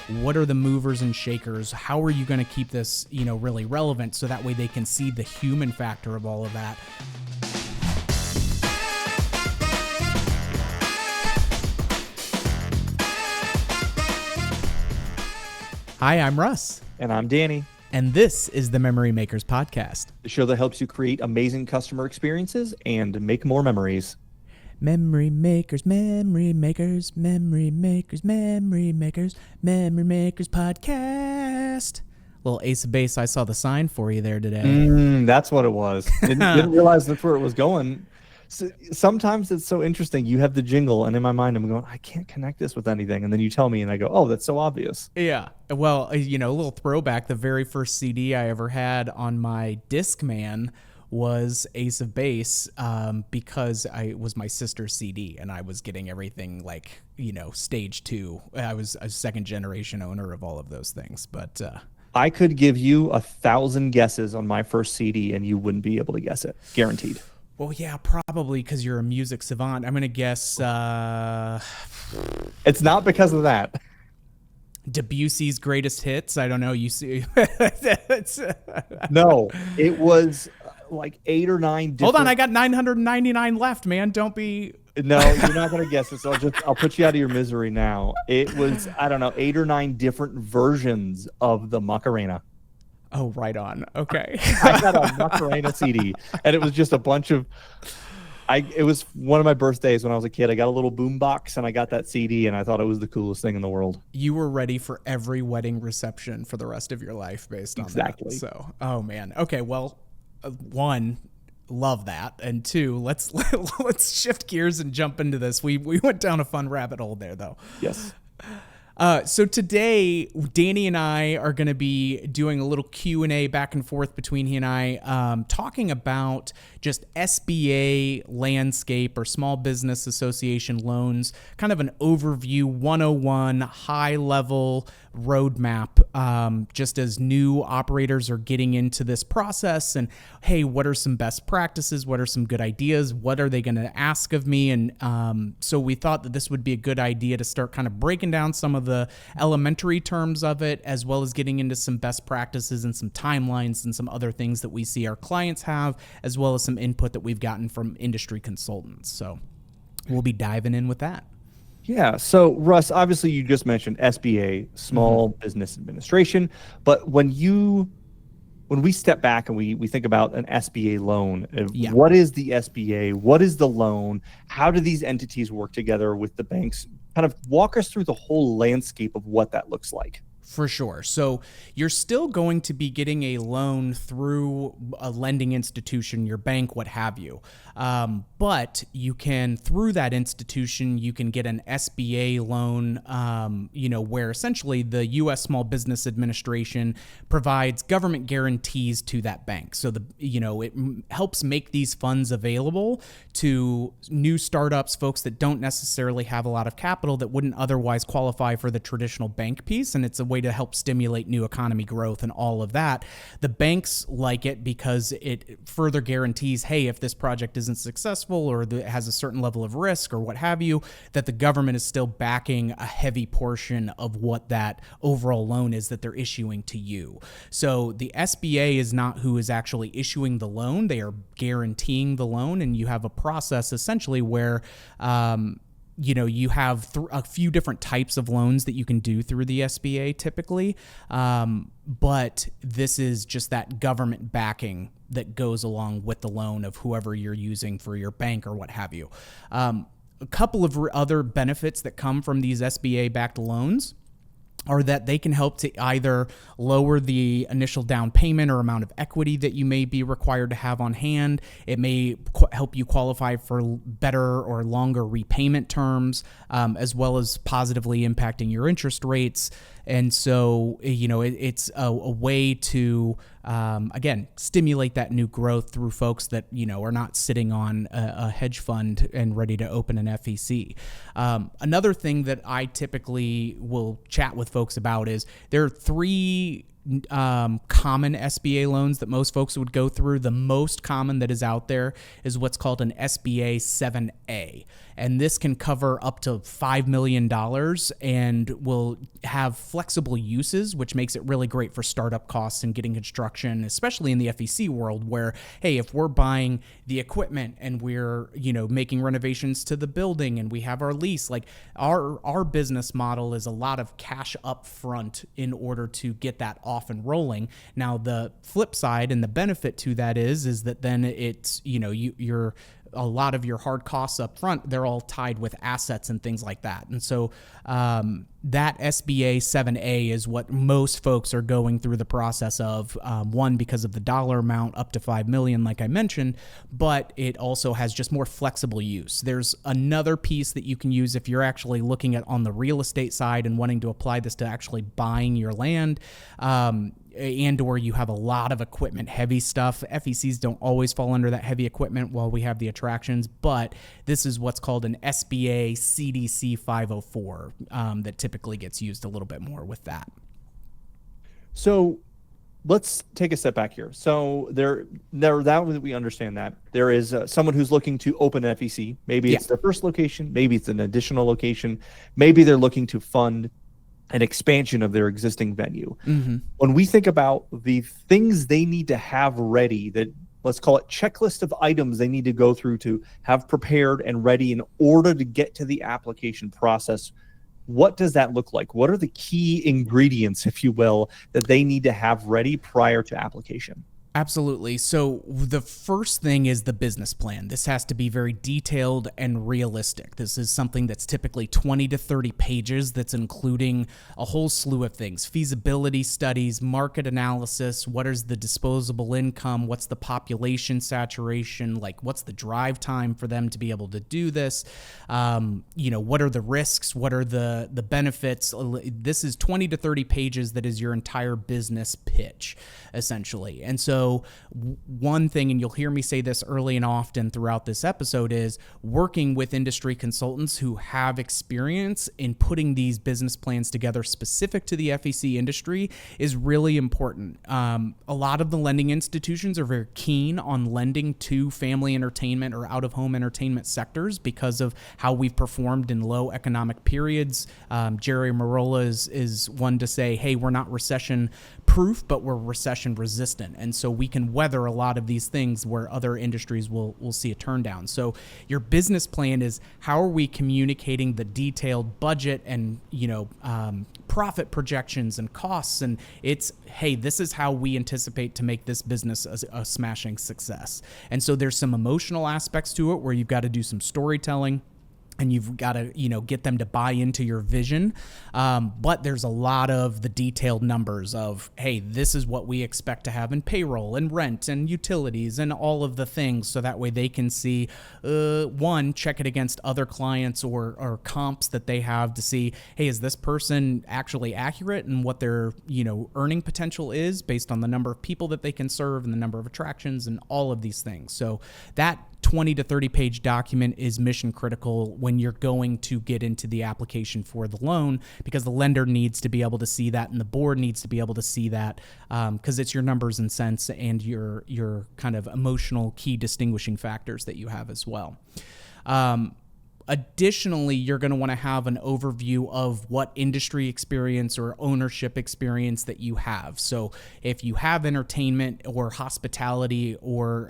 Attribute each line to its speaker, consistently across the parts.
Speaker 1: What are the movers and shakers? How are you going to keep this, really relevant so that way they can see the human factor of all of that? Hi, I'm Russ.
Speaker 2: And I'm Danny.
Speaker 1: And this is the Memory Makers Podcast,
Speaker 2: The show that helps you create amazing customer experiences and make more memories.
Speaker 1: Memory makers, memory makers, memory makers, memory makers, memory makers podcast. Little Ace of Base, I saw the sign for you there today.
Speaker 2: That's what it was. Didn't realize that's where it was going. So, sometimes it's so interesting. You have the jingle, and in my mind, I'm going, I can't connect this with anything. And then you tell me, and I go, oh, that's so obvious.
Speaker 1: Yeah. Well, a little throwback. The very first CD I ever had on my Discman was Ace of Base, because it was my sister's CD and I was getting everything like, stage 2. I was a second generation owner of all of those things, but
Speaker 2: I could give you 1,000 guesses on my first CD and you wouldn't be able to guess it. Guaranteed.
Speaker 1: Well, yeah, probably because you're a music savant. I'm going to guess
Speaker 2: it's not because of that.
Speaker 1: Debussy's Greatest Hits. I don't know. You see.
Speaker 2: No, it was like 8 or 9 different...
Speaker 1: Hold on, I got 999 left, man. Don't be...
Speaker 2: No, you're not going to guess it, so I'll put you out of your misery now. It was, 8 or 9 different versions of the Macarena.
Speaker 1: Oh, right on. Okay.
Speaker 2: I got a Macarena CD, and it was just a bunch of... It was one of my birthdays when I was a kid. I got a little boom box, and I got that CD, and I thought it was the coolest thing in the world.
Speaker 1: You were ready for every wedding reception for the rest of your life based on
Speaker 2: Exactly.
Speaker 1: that. So, oh, man. Okay, well, 1... love that, and 2, let's shift gears and jump into this. We went down a fun rabbit hole there, though.
Speaker 2: Yes.
Speaker 1: So today, Danny and I are going to be doing a little Q&A back and forth between he and I, talking about just SBA landscape or Small Business Association loans, kind of an overview 101 high-level roadmap, just as new operators are getting into this process. And hey, what are some best practices? What are some good ideas? What are they going to ask of me? And so we thought that this would be a good idea to start kind of breaking down some of the elementary terms of it, as well as getting into some best practices and some timelines and some other things that we see our clients have, as well as some input that we've gotten from industry consultants. So we'll be diving in with that.
Speaker 2: Yeah. So, Russ, obviously you just mentioned SBA, Small Business Administration, but when we step back and we think about an SBA loan, what is the SBA? What is the loan? How do these entities work together with the banks? Kind of walk us through the whole landscape of what that looks like.
Speaker 1: For sure. So you're still going to be getting a loan through a lending institution, your bank, what have you. But you can, through that institution, you can get an SBA loan, where essentially the U.S. Small Business Administration provides government guarantees to that bank. So it helps make these funds available to new startups, folks that don't necessarily have a lot of capital that wouldn't otherwise qualify for the traditional bank piece. And it's a way to help stimulate new economy growth and all of that. The banks like it because it further guarantees, hey, if this project isn't successful or it has a certain level of risk or what have you, that the government is still backing a heavy portion of what that overall loan is that they're issuing to you. So the SBA is not who is actually issuing the loan. They are guaranteeing the loan, and you have a process essentially where you have a few different types of loans that you can do through the SBA typically, but this is just that government backing that goes along with the loan of whoever you're using for your bank or what have you. A couple of other benefits that come from these SBA-backed loans are that they can help to either lower the initial down payment or amount of equity that you may be required to have on hand. It may help you qualify for better or longer repayment terms, as well as positively impacting your interest rates. And so, it's a way to, again, stimulate that new growth through folks that, are not sitting on a hedge fund and ready to open an FEC. Another thing that I typically will chat with folks about is there are 3 common SBA loans that most folks would go through. The most common that is out there is what's called an SBA 7A. And this can cover up to $5 million and will have flexible uses, which makes it really great for startup costs and getting construction, especially in the FEC world where, hey, if we're buying the equipment and we're, making renovations to the building and we have our lease, like our business model is a lot of cash up front in order to get that off and rolling. Now, the flip side and the benefit to that is that then it's, you're a lot of your hard costs up front, they're all tied with assets and things like that. And so that SBA 7A is what most folks are going through the process of, one, because of the dollar amount up to $5 million, like I mentioned, but it also has just more flexible use. There's another piece that you can use if you're actually looking at on the real estate side and wanting to apply this to actually buying your land. And or you have a lot of equipment heavy stuff. FECs don't always fall under that heavy equipment while we have the attractions, but this is what's called an SBA CDC 504 that typically gets used a little bit more with that.
Speaker 2: So let's take a step back here. So that we understand that there is someone who's looking to open an FEC. Maybe it's their first location, maybe it's an additional location, maybe they're looking to fund an expansion of their existing venue. Mm-hmm. When we think about the things they need to have ready, that let's call it checklist of items they need to go through to have prepared and ready in order to get to the application process, what does that look like? What are the key ingredients, if you will, that they need to have ready prior to application?
Speaker 1: Absolutely. So the first thing is the business plan. This has to be very detailed and realistic. This is something that's typically 20 to 30 pages that's including a whole slew of things: feasibility studies, market analysis, what is the disposable income, what's the population saturation, like what's the drive time for them to be able to do this, what are the risks, what are the benefits. This is 20 to 30 pages that is your entire business pitch, essentially. And so one thing, and you'll hear me say this early and often throughout this episode, is working with industry consultants who have experience in putting these business plans together specific to the FEC industry is really important. A lot of the lending institutions are very keen on lending to family entertainment or out-of-home entertainment sectors because of how we've performed in low economic periods. Jerry Marola is one to say, hey, we're not recession proof, but we're recession resistant. And so we can weather a lot of these things where other industries will see a turn down. So your business plan is, how are we communicating the detailed budget and, profit projections and costs? And it's, hey, this is how we anticipate to make this business a smashing success. And so there's some emotional aspects to it where you've got to do some storytelling. And you've got to, get them to buy into your vision. But there's a lot of the detailed numbers of, hey, this is what we expect to have in payroll and rent and utilities and all of the things. So that way they can see, one, check it against other clients or comps that they have to see, hey, is this person actually accurate in what their, earning potential is based on the number of people that they can serve and the number of attractions and all of these things. So that 20 to 30 page document is mission critical when you're going to get into the application for the loan, because the lender needs to be able to see that and the board needs to be able to see that, because it's your numbers and cents and your kind of emotional key distinguishing factors that you have as well. Additionally, you're going to want to have an overview of what industry experience or ownership experience that you have. So if you have entertainment or hospitality or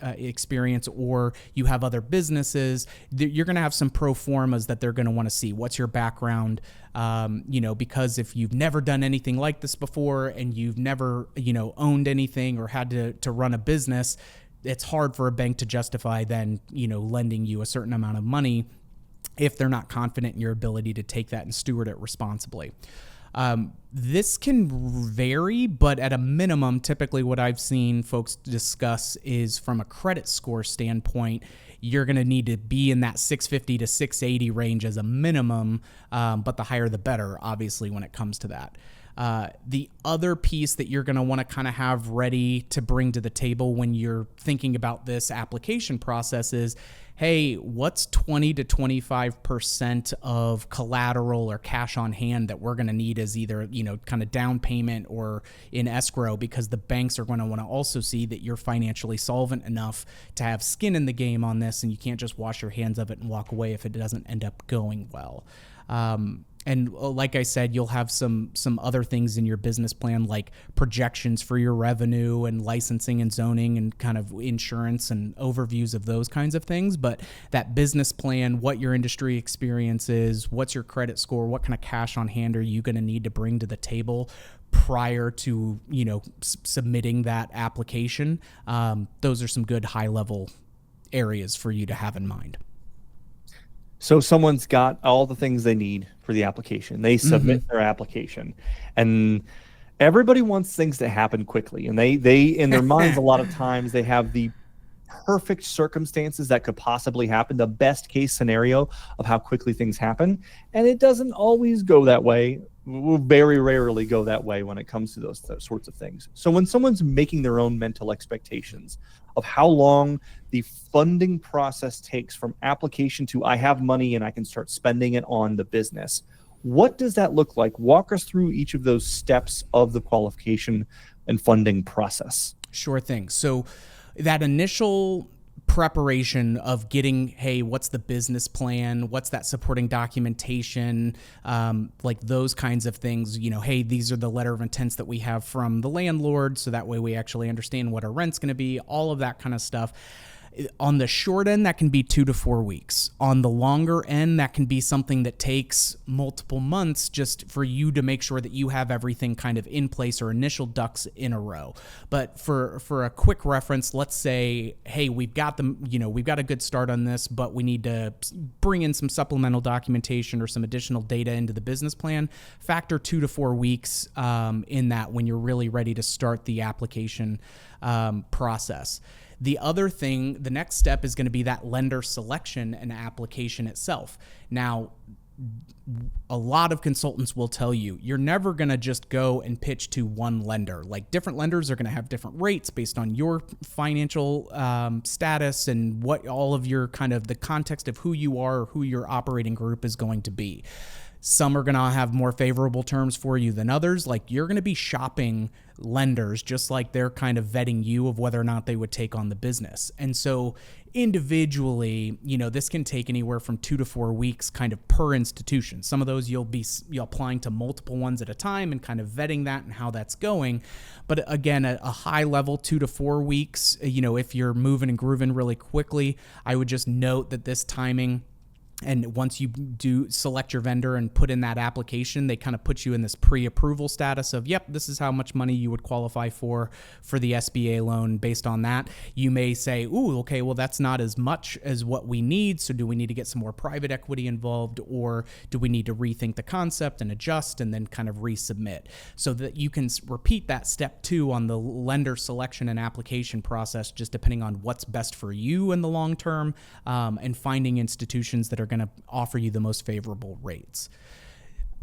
Speaker 1: experience, or you have other businesses, you're going to have some pro formas that they're going to want to see. What's your background? Because if you've never done anything like this before and you've never, owned anything or had to run a business, it's hard for a bank to justify then, lending you a certain amount of money if they're not confident in your ability to take that and steward it responsibly. This can vary, but at a minimum, typically what I've seen folks discuss is from a credit score standpoint, you're going to need to be in that 650 to 680 range as a minimum, but the higher the better, obviously, when it comes to that. The other piece that you're going to want to kind of have ready to bring to the table when you're thinking about this application process is, hey, what's 20 to 25% of collateral or cash on hand that we're going to need as either, kind of down payment or in escrow, because the banks are going to want to also see that you're financially solvent enough to have skin in the game on this, and you can't just wash your hands of it and walk away if it doesn't end up going well. And like I said, you'll have some other things in your business plan, like projections for your revenue and licensing and zoning and kind of insurance and overviews of those kinds of things. But that business plan, what your industry experience is, what's your credit score, what kind of cash on hand are you going to need to bring to the table prior to, submitting that application. Those are some good high level areas for you to have in mind.
Speaker 2: So someone's got all the things they need for the application. They submit their application, and everybody wants things to happen quickly. And they in their minds, a lot of times they have the perfect circumstances that could possibly happen, the best case scenario of how quickly things happen. And it doesn't always go that way. Will very rarely go that way when it comes to those sorts of things. So when someone's making their own mental expectations of how long the funding process takes from application to I have money and I can start spending it on the business, what does that look like? Walk us through each of those steps of the qualification and funding process.
Speaker 1: Sure thing. So that initial preparation of getting, hey, what's the business plan? What's that supporting documentation? Like those kinds of things, hey, these are the letter of intents that we have from the landlord. So that way we actually understand what our rent's going to be, all of that kind of stuff. On the short end, that can be 2 to 4 weeks. On the longer end, that can be something that takes multiple months just for you to make sure that you have everything kind of in place or initial ducks in a row. But for a quick reference, let's say, hey, we've got a good start on this, but we need to bring in some supplemental documentation or some additional data into the business plan. Factor 2 to 4 weeks in that when you're really ready to start the application process. The other thing, the next step is going to be that lender selection and application itself. Now, a lot of consultants will tell you, you're never going to just go and pitch to one lender. Like different lenders are going to have different rates based on your financial status and what all of your kind of the context of who you are or who your operating group is going to be. Some are going to have more favorable terms for you than others. Like you're going to be shopping lenders just like they're kind of vetting you of whether or not they would take on the business. And so individually, this can take anywhere from 2 to 4 weeks kind of per institution. Some of those you'll applying to multiple ones at a time and kind of vetting that and how that's going. But again, a high level 2 to 4 weeks, if you're moving and grooving really quickly, I would just note that this timing. And once you do select your vendor and put in that application, they kind of put you in this pre-approval status of, yep, this is how much money you would qualify for the SBA loan. Based on that, you may say, ooh, okay, well, that's not as much as what we need. So do we need to get some more private equity involved, or do we need to rethink the concept and adjust and then kind of resubmit, so that you can repeat that step 2 on the lender selection and application process, just depending on what's best for you in the long term, and finding institutions that are going to offer you the most favorable rates.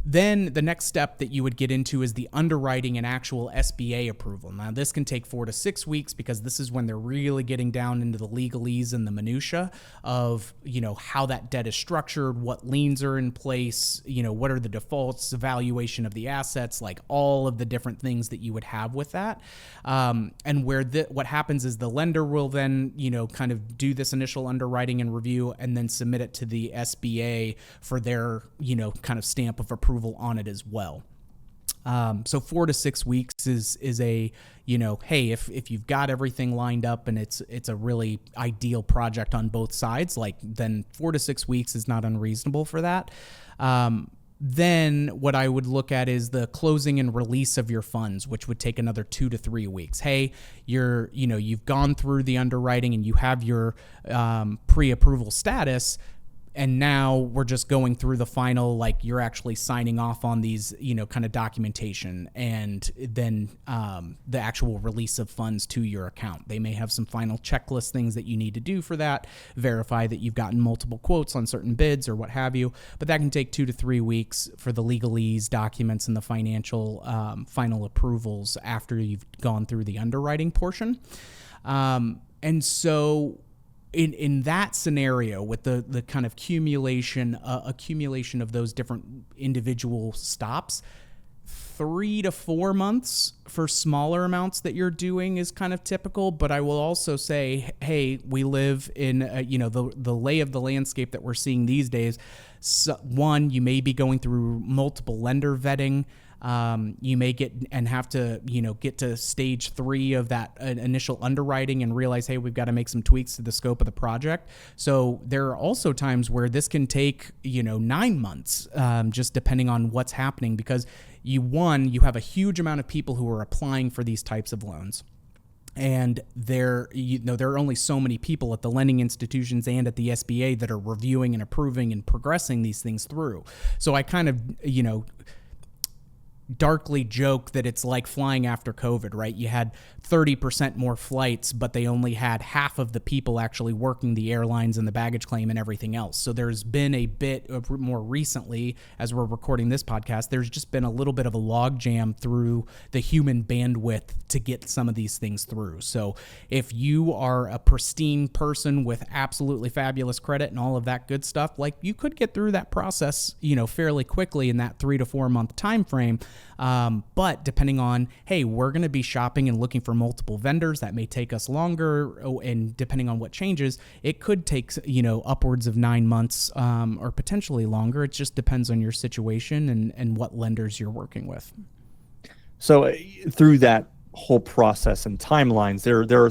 Speaker 1: Then the next step that you would get into is the underwriting and actual SBA approval. Now, this can take 4 to 6 weeks because this is when they're really getting down into the legalese and the minutia of, how that debt is structured, what liens are in place, what are the defaults, evaluation of the assets, like all of the different things that you would have with that. And what happens is the lender will then, kind of do this initial underwriting and review and then submit it to the SBA for their, kind of stamp of approval on it as well. So 4 to 6 weeks is a, hey, if you've got everything lined up and it's a really ideal project on both sides, like then 4 to 6 weeks is not unreasonable for that. Then what I would look at is the closing and release of your funds, which would take another 2 to 3 weeks. Hey, you've gone through the underwriting and you have your pre-approval status. And now we're just going through the final, like you're actually signing off on these, kind of documentation, and then the actual release of funds to your account. They may have some final checklist things that you need to do for that, verify that you've gotten multiple quotes on certain bids or what have you. But that can take 2 to 3 weeks for the legalese documents and the financial final approvals after you've gone through the underwriting portion. And so in that scenario, with the kind of accumulation of those different individual stops, 3 to 4 months for smaller amounts that you're doing is kind of typical. But I will also say, hey, we live in the lay of the landscape that we're seeing these days. So, one, you may be going through multiple lender vetting. You may have to get to stage 3 of that initial underwriting and realize, hey, we've got to make some tweaks to the scope of the project. So there are also times where this can take 9 months, just depending on what's happening, because you have a huge amount of people who are applying for these types of loans. And there are only so many people at the lending institutions and at the SBA that are reviewing and approving and progressing these things through. So I kind of, darkly joke that it's like flying after COVID, right? You had 30% more flights, but they only had half of the people actually working the airlines and the baggage claim and everything else. So there's been a bit of more recently, as we're recording this podcast, there's just been a little bit of a log jam through the human bandwidth to get some of these things through. So if you are a pristine person with absolutely fabulous credit and all of that good stuff, like, you could get through that process, fairly quickly in that 3 to 4 month time frame. But depending on, hey, we're going to be shopping and looking for multiple vendors, that may take us longer. And depending on what changes, it could take, upwards of 9 months, or potentially longer. It just depends on your situation and what lenders you're working with.
Speaker 2: So through that whole process and timelines, there are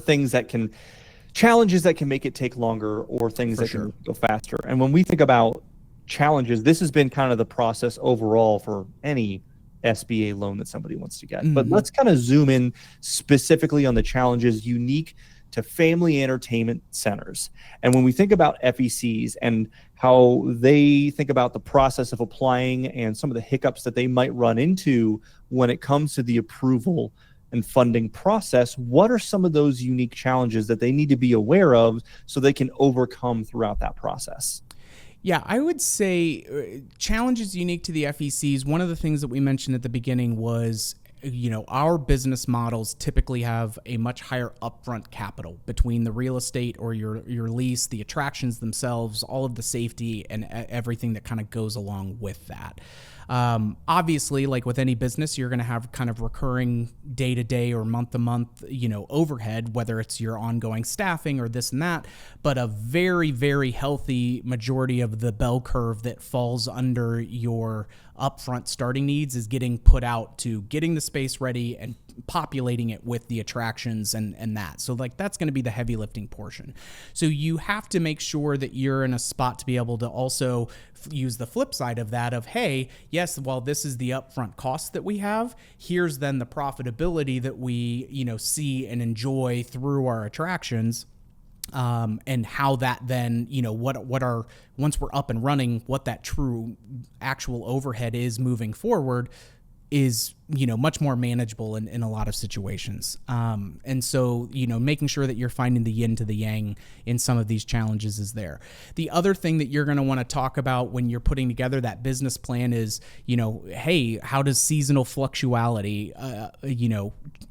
Speaker 2: challenges that can make it take longer, or things that can go faster. And when we think about challenges, this has been kind of the process overall for any SBA loan that somebody wants to get. Mm-hmm. But let's kind of zoom in specifically on the challenges unique to family entertainment centers. And when we think about FECs and how they think about the process of applying and some of the hiccups that they might run into when it comes to the approval and funding process, what are some of those unique challenges that they need to be aware of so they can overcome throughout that process?
Speaker 1: Yeah, I would say challenges unique to the FECs. One of the things that we mentioned at the beginning was, our business models typically have a much higher upfront capital between the real estate or your lease, the attractions themselves, all of the safety and everything that kind of goes along with that. Obviously, like with any business, you're going to have kind of recurring day-to-day or month-to-month, overhead, whether it's your ongoing staffing or this and that, but a very, very healthy majority of the bell curve that falls under your upfront starting needs is getting put out to getting the space ready and populating it with the attractions and that. So like that's going to be the heavy lifting portion. So you have to make sure that you're in a spot to be able to also use the flip side of that of, hey, yes, while this is the upfront cost that we have, here's then the profitability that we, see and enjoy through our attractions. And how that then, what our, once we're up and running, what that true actual overhead is moving forward is, much more manageable in a lot of situations. And so, making sure that you're finding the yin to the yang in some of these challenges is there. The other thing that you're going to want to talk about when you're putting together that business plan is, hey, how does seasonal fluctuality,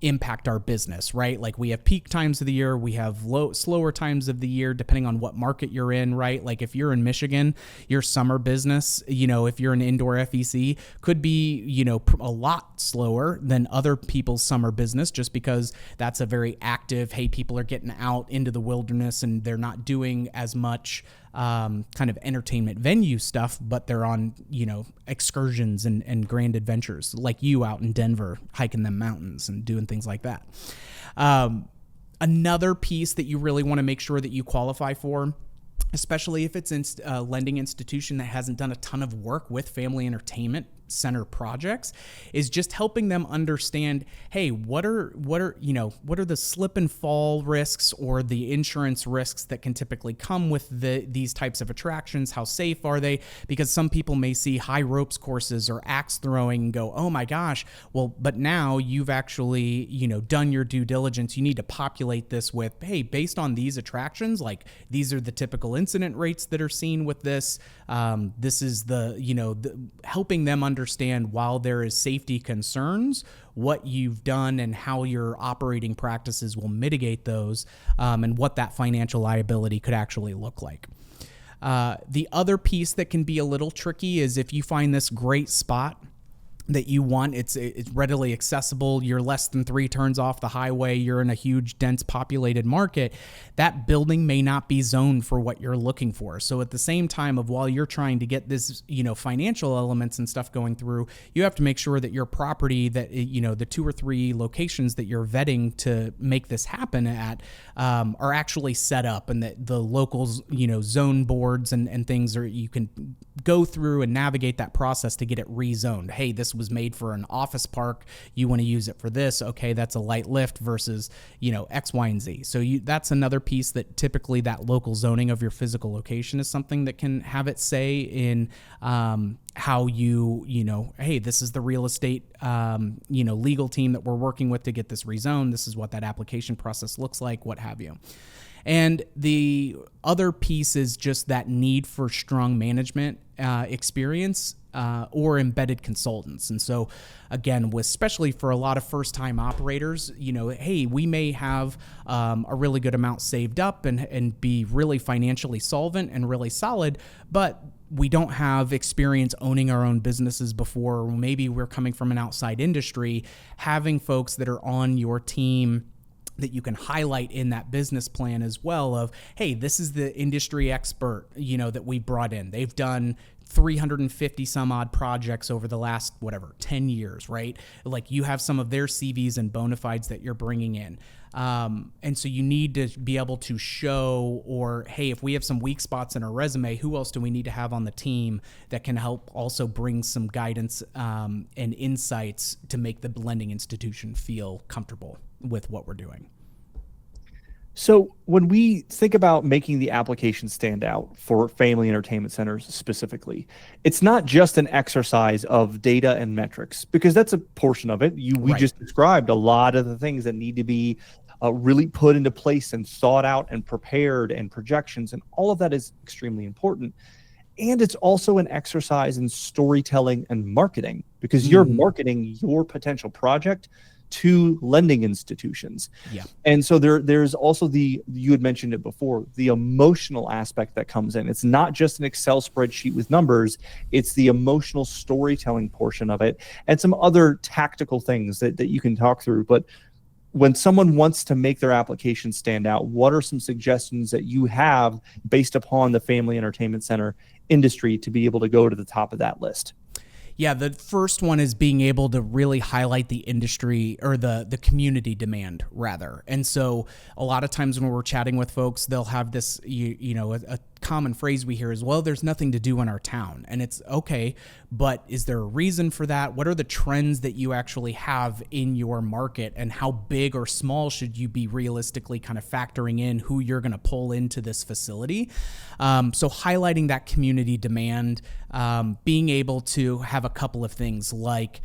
Speaker 1: impact our business, right? Like we have peak times of the year, we have slower times of the year, depending on what market you're in, right? Like if you're in Michigan, your summer business, if you're an indoor FEC, could be, a lot slower than other people's summer business, just because that's a very active, hey, people are getting out into the wilderness and they're not doing as much kind of entertainment venue stuff, but they're on, excursions and grand adventures like you out in Denver, hiking them mountains and doing things like that. Another piece that you really want to make sure that you qualify for, especially if it's a lending institution that hasn't done a ton of work with family entertainment center projects, is just helping them understand, hey, what are the slip and fall risks or the insurance risks that can typically come with these types of attractions? How safe are they? Because some people may see high ropes courses or axe throwing and go, oh my gosh, well, but now you've actually, done your due diligence. You need to populate this with, hey, based on these attractions, like these are the typical incident rates that are seen with this. This is helping them understand understand, while there is safety concerns, what you've done and how your operating practices will mitigate those, and what that financial liability could actually look like. The other piece that can be a little tricky is if you find this great spot that you want, it's readily accessible, you're less than 3 turns off the highway, you're in a huge, dense populated market, that building may not be zoned for what you're looking for. So at the same time of while you're trying to get this, financial elements and stuff going through, you have to make sure that your property, that, the 2 or 3 locations that you're vetting to make this happen at, are actually set up, and that the locals, zone boards and things you can go through and navigate that process to get it rezoned. Hey, this was made for an office park, you want to use it for this, okay, that's a light lift versus X, Y, and Z. So that's another piece that typically that local zoning of your physical location is something that can have its say in how hey, this is the real estate legal team that we're working with to get this rezoned, this is what that application process looks like, what have you. And the other piece is just that need for strong management experience or embedded consultants. And so again, especially for a lot of first-time operators, hey, we may have a really good amount saved up and be really financially solvent and really solid, but we don't have experience owning our own businesses before, or maybe we're coming from an outside industry. Having folks that are on your team that you can highlight in that business plan as well of, hey, this is the industry expert, that we brought in. They've done 350 some odd projects over the last, 10 years, right? Like you have some of their CVs and bona fides that you're bringing in. And so you need to be able to show, or, hey, if we have some weak spots in our resume, who else do we need to have on the team that can help also bring some guidance and insights to make the lending institution feel comfortable with what we're doing.
Speaker 2: So when we think about making the application stand out for family entertainment centers specifically, it's not just an exercise of data and metrics, because that's a portion of it. We just described a lot of the things that need to be really put into place and thought out and prepared, and projections, and all of that is extremely important. And it's also an exercise in storytelling and marketing, because you're marketing your potential project to lending institutions. Yeah. And so there's also you had mentioned it before, the emotional aspect that comes in. It's not just an Excel spreadsheet with numbers, it's the emotional storytelling portion of it, and some other tactical things that you can talk through. But when someone wants to make their application stand out, what are some suggestions that you have based upon the family entertainment center industry to be able to go to the top of that list?
Speaker 1: Yeah, the first one is being able to really highlight the industry, or the community demand rather. And so a lot of times when we're chatting with folks, they'll have this, a common phrase we hear is, well, there's nothing to do in our town. And it's okay, but is there a reason for that? What are the trends that you actually have in your market, and how big or small should you be realistically kind of factoring in who you're going to pull into this facility? So highlighting that community demand, being able to have a couple of things like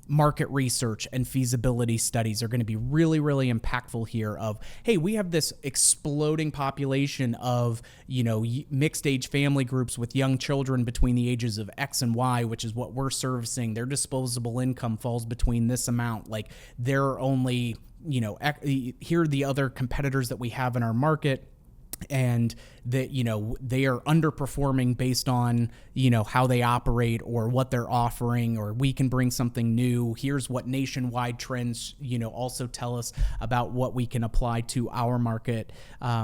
Speaker 1: market research and feasibility studies are going to be really, really impactful here of, hey, we have this exploding population of, mixed age family groups with young children between the ages of X and Y, which is what we're servicing. Their disposable income falls between this amount. Like they're only, here are the other competitors that we have in our market, and that, they are underperforming based on, how they operate or what they're offering, or we can bring something new. Here's what nationwide trends, also tell us about what we can apply to our market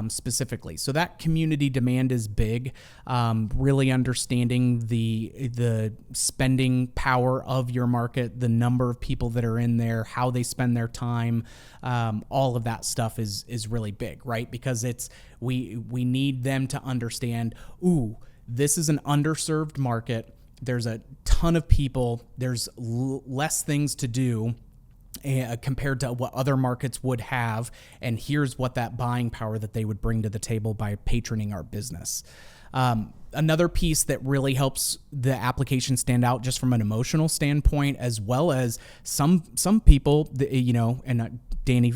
Speaker 1: specifically. So that community demand is big. Really understanding the spending power of your market, the number of people that are in there, how they spend their time, all of that stuff is really big, right? Because we need them to understand, this is an underserved market. There's a ton of people. There's less things to do compared to what other markets would have. And here's what that buying power that they would bring to the table by patroning our business. Another piece that really helps the application stand out just from an emotional standpoint, as well as some people, and Danny,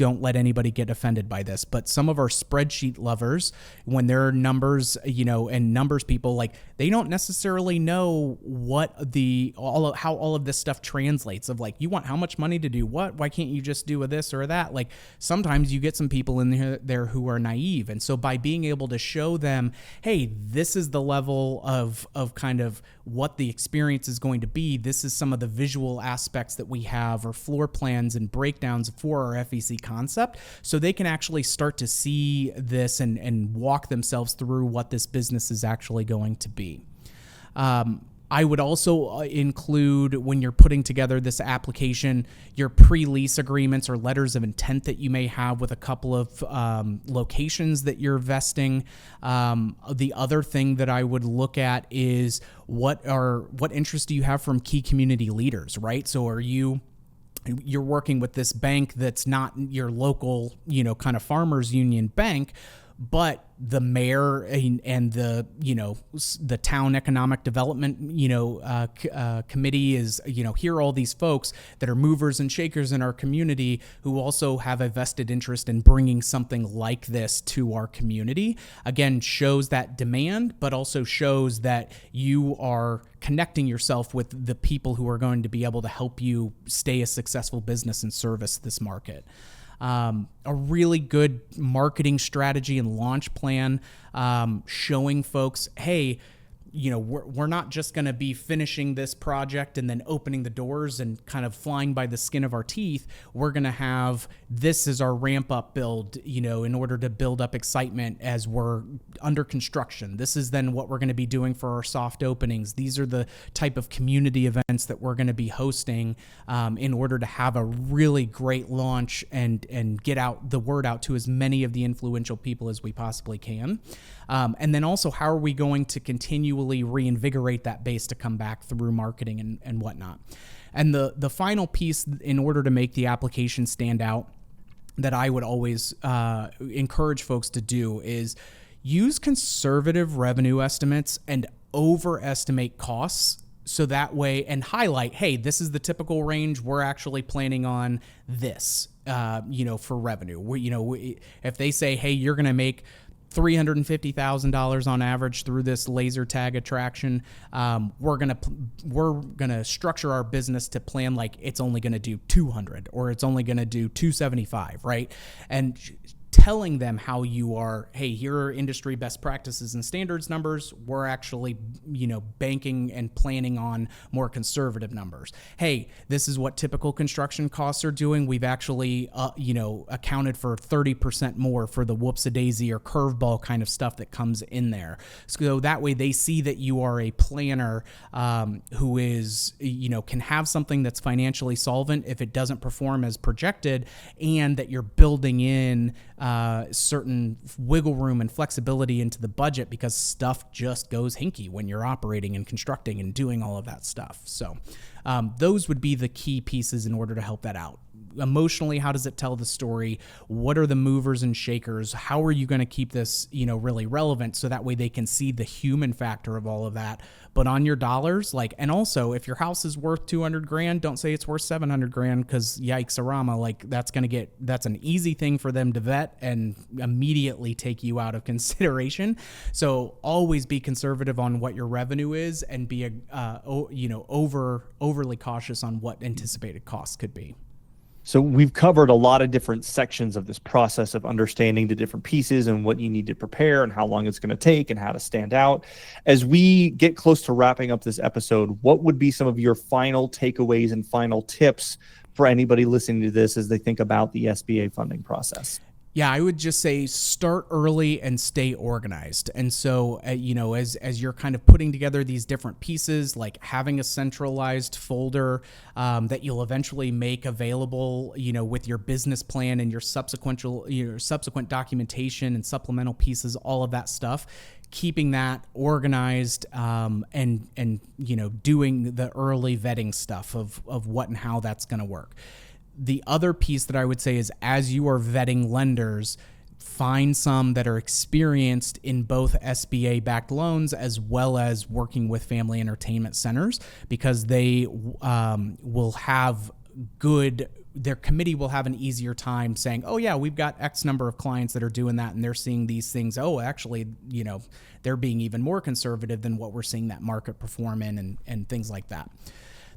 Speaker 1: don't let anybody get offended by this, but some of our spreadsheet lovers, when they're numbers, and numbers people, like, they don't necessarily know what how all of this stuff translates of, like, you want how much money to do what? Why can't you just do a this or that? Like, sometimes you get some people in there who are naive. And so by being able to show them, hey, this is the level of kind of what the experience is going to be. This is some of the visual aspects that we have, or floor plans and breakdowns for our FEC concept. So they can actually start to see this and walk themselves through what this business is actually going to be. I would also include, when you're putting together this application, your pre-lease agreements or letters of intent that you may have with a couple of locations that you're vesting. The other thing that I would look at is what interest do you have from key community leaders, right? So you're working with this bank that's not your local, kind of farmers union bank, but the mayor and the town economic development, committee is, here are all these folks that are movers and shakers in our community who also have a vested interest in bringing something like this to our community. Again, shows that demand, but also shows that you are connecting yourself with the people who are going to be able to help you stay a successful business and service this market. A really good marketing strategy and launch plan, showing folks, hey, we're not just going to be finishing this project and then opening the doors and kind of flying by the skin of our teeth. We're going to have this as our ramp up build, in order to build up excitement as we're under construction. This is then what we're going to be doing for our soft openings. These are the type of community events that we're going to be hosting in order to have a really great launch and get out the word out to as many of the influential people as we possibly can. And then also, how are we going to continually reinvigorate that base to come back through marketing and whatnot? And the final piece, in order to make the application stand out, that I would always encourage folks to do is use conservative revenue estimates and overestimate costs. So that way, and highlight, hey, this is the typical range. We're actually planning on this, for revenue. If they say, hey, you're going to make $350,000 on average through this laser tag attraction, we're gonna structure our business to plan like it's only gonna do 200 or it's only gonna do 275, right? And telling them how you are, hey, here are industry best practices and standards numbers. We're actually, banking and planning on more conservative numbers. Hey, this is what typical construction costs are doing. We've actually, accounted for 30% more for the whoops-a-daisy or curveball kind of stuff that comes in there. So that way they see that you are a planner who is, can have something that's financially solvent if it doesn't perform as projected, and that you're building in certain wiggle room and flexibility into the budget, because stuff just goes hinky when you're operating and constructing and doing all of that stuff. So those would be the key pieces in order to help that out. Emotionally, how does it tell the story? What are the movers and shakers? How are you going to keep this, really relevant, so that way they can see the human factor of all of that? But on your dollars, and also, if your house is worth $200,000, don't say it's worth $700,000, because yikes-a-rama, that's an easy thing for them to vet and immediately take you out of consideration. So always be conservative on what your revenue is, and be overly cautious on what anticipated costs could be.
Speaker 2: So we've covered a lot of different sections of this process of understanding the different pieces and what you need to prepare and how long it's going to take and how to stand out. As we get close to wrapping up this episode, what would be some of your final takeaways and final tips for anybody listening to this as they think about the SBA funding process?
Speaker 1: Yeah, I would just say start early and stay organized. And so, as you're kind of putting together these different pieces, like having a centralized folder that you'll eventually make available, with your business plan and your subsequent documentation and supplemental pieces, all of that stuff, keeping that organized, and doing the early vetting stuff of what and how that's going to work. The other piece that I would say is, as you are vetting lenders, find some that are experienced in both SBA-backed loans as well as working with family entertainment centers, because they will have good their committee will have an easier time saying, oh yeah, we've got X number of clients that are doing that and they're seeing these things. Oh, actually, they're being even more conservative than what we're seeing that market perform in, and things like that.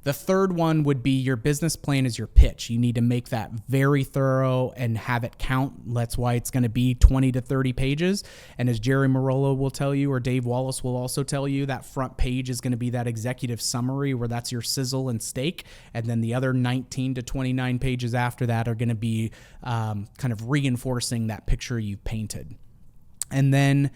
Speaker 1: The third one would be your business plan is your pitch. You need to make that very thorough and have it count. That's why it's going to be 20 to 30 pages. And as Jerry Marolo will tell you, or Dave Wallace will also tell you, that front page is going to be that executive summary where that's your sizzle and steak. And then the other 19 to 29 pages after that are going to be kind of reinforcing that picture you've painted. And then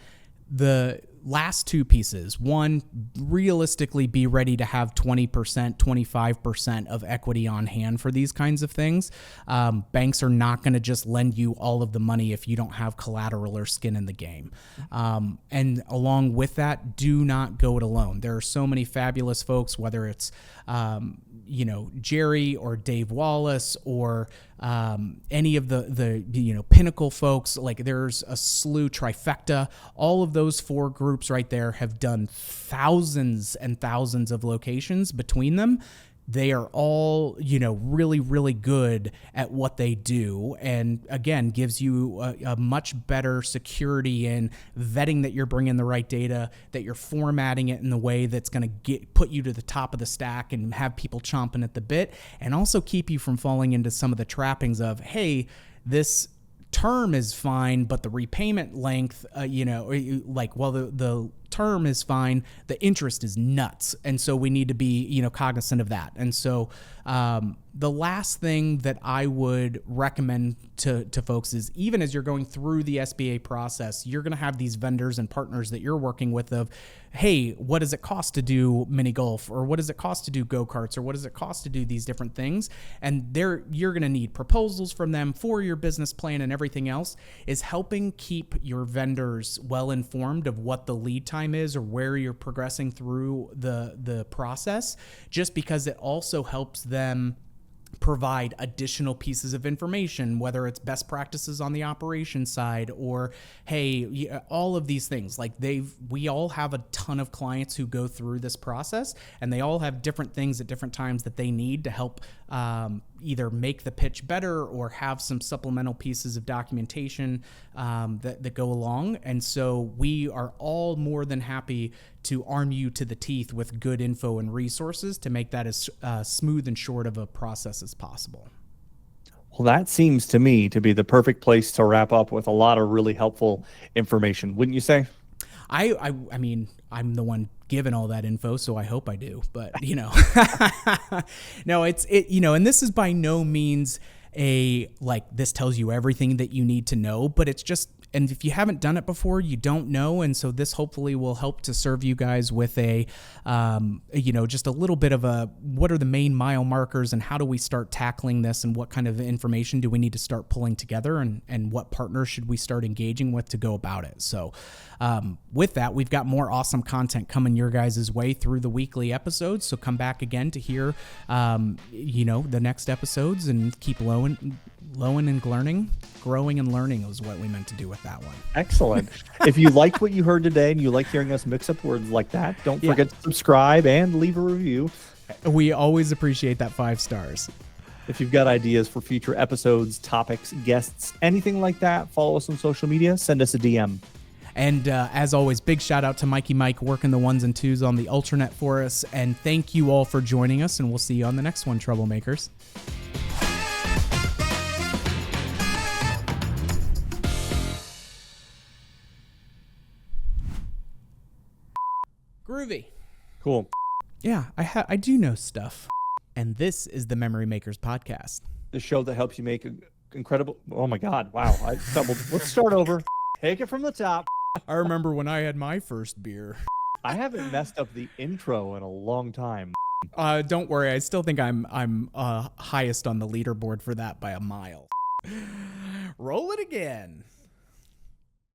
Speaker 1: the last two pieces. One, realistically be ready to have 20%, 25% of equity on hand for these kinds of things. Banks are not going to just lend you all of the money if you don't have collateral or skin in the game. And along with that, do not go it alone. There are so many fabulous folks, whether it's Jerry or Dave Wallace or any of the Pinnacle folks. Like, there's a slew, trifecta. All of those four groups right there have done thousands and thousands of locations between them. They are all, really, really good at what they do. And again, gives you a much better security in vetting that you're bringing the right data, that you're formatting it in the way that's going to put you to the top of the stack and have people chomping at the bit, and also keep you from falling into some of the trappings of, hey, this term is fine, but the repayment length, the term is fine, the interest is nuts. And so we need to be, cognizant of that. And so the last thing that I would recommend to folks is, even as you're going through the SBA process, you're going to have these vendors and partners that you're working with of, hey, what does it cost to do mini golf? Or what does it cost to do go-karts? Or what does it cost to do these different things? And you're going to need proposals from them for your business plan, and everything else is helping keep your vendors well informed of what the lead time is or where you're progressing through the process, just because it also helps them provide additional pieces of information, whether it's best practices on the operations side or, hey, all of these things. Like, we all have a ton of clients who go through this process, and they all have different things at different times that they need to help either make the pitch better or have some supplemental pieces of documentation that go along. And so we are all more than happy to arm you to the teeth with good info and resources to make that as smooth and short of a process as possible.
Speaker 2: Well, that seems to me to be the perfect place to wrap up with a lot of really helpful information, wouldn't you say?
Speaker 1: I mean, I'm the one given all that info, so I hope I do. But, no, and this is by no means this tells you everything that you need to know, but it's just, and if you haven't done it before, you don't know. And so this hopefully will help to serve you guys with just a little bit of what are the main mile markers and how do we start tackling this, and what kind of information do we need to start pulling together, and what partners should we start engaging with to go about it. So with that, we've got more awesome content coming your guys' way through the weekly episodes. So come back again to hear, the next episodes, and keep lowing and growing and learning is what we meant to do with that one.
Speaker 2: Excellent. If you liked what you heard today and you like hearing us mix up words like that, don't forget to subscribe and leave a review.
Speaker 1: We always appreciate that 5 stars.
Speaker 2: If you've got ideas for future episodes, topics, guests, anything like that, follow us on social media, send us a DM.
Speaker 1: And as always, big shout out to Mikey Mike working the 1s and 2s on the Ultranet for us. And thank you all for joining us, and we'll see you on the next one, Troublemakers. Groovy.
Speaker 2: Cool.
Speaker 1: Yeah, I do know stuff. And this is the Memory Makers Podcast.
Speaker 2: The show that helps you make incredible... Oh my God, wow, I stumbled. Let's start over. Take it from the top.
Speaker 1: I remember when I had my first beer.
Speaker 2: I haven't messed up the intro in a long time.
Speaker 1: Don't worry, I still think I'm highest on the leaderboard for that by a mile. Roll it again.